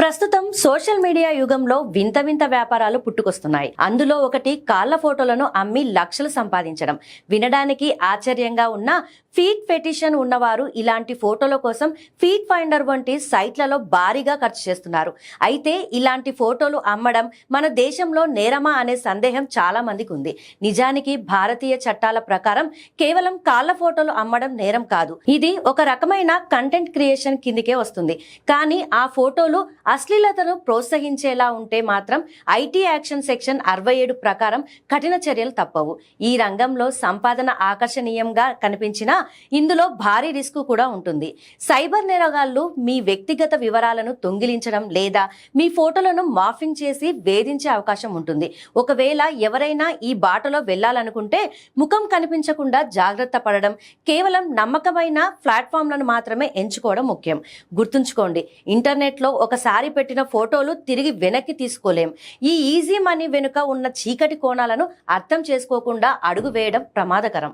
ప్రస్తుతం social media యుగంలో వింత వింత వ్యాపారాలు పుట్టుకొస్తున్నాయి. అందులో ఒకటి కాళ్ల ఫోటోలను అమ్మి లక్షలు సంపాదించడం. వినడానికి ఆశ్చర్యంగా ఉన్న ఫీట్ ఫెటిషన్ ఉన్నవారు ఇలాంటి ఫోటోల కోసం ఫీట్ ఫైండర్ వంటి సైట్లలో భారీగా ఖర్చు చేస్తున్నారు. అయితే ఇలాంటి ఫోటోలు అమ్మడం మన దేశంలో నేరమా అనే సందేహం చాలా మందికి ఉంది. నిజానికి భారతీయ చట్టాల ప్రకారం కేవలం కాళ్ల ఫోటోలు అమ్మడం నేరం కాదు. ఇది ఒక రకమైన కంటెంట్ క్రియేషన్ కిందికే వస్తుంది. కానీ ఆ ఫోటోలు అశ్లీలతను ప్రోత్సహించేలా ఉంటే మాత్రం ఐటీ యాక్షన్ సెక్షన్ 67 ప్రకారం కఠిన చర్యలు తప్పవు. ఈ రంగంలో సంపాదన ఆకర్షణీయంగా కనిపించినా ఇందులో భారీ రిస్క్ కూడా ఉంటుంది. సైబర్ నేరగాళ్లు మీ వ్యక్తిగత వివరాలను దొంగిలించడం లేదా మీ ఫోటోలను మార్ఫింగ్ చేసి వేధించే అవకాశం ఉంటుంది. ఒకవేళ ఎవరైనా ఈ బాటలో వెళ్లాలనుకుంటే ముఖం కనిపించకుండా జాగ్రత్త పడడం, కేవలం నమ్మకమైన ప్లాట్ఫామ్లను మాత్రమే ఎంచుకోవడం ముఖ్యం. గుర్తుంచుకోండి, ఇంటర్నెట్లో ఒకసారి పెట్టిన ఫోటోలు తిరిగి వెనక్కి తీసుకోలేం. ఈ ఈజీ మనీ వెనుక ఉన్న చీకటి కోణాలను అర్థం చేసుకోకుండా అడుగు వేయడం ప్రమాదకరం.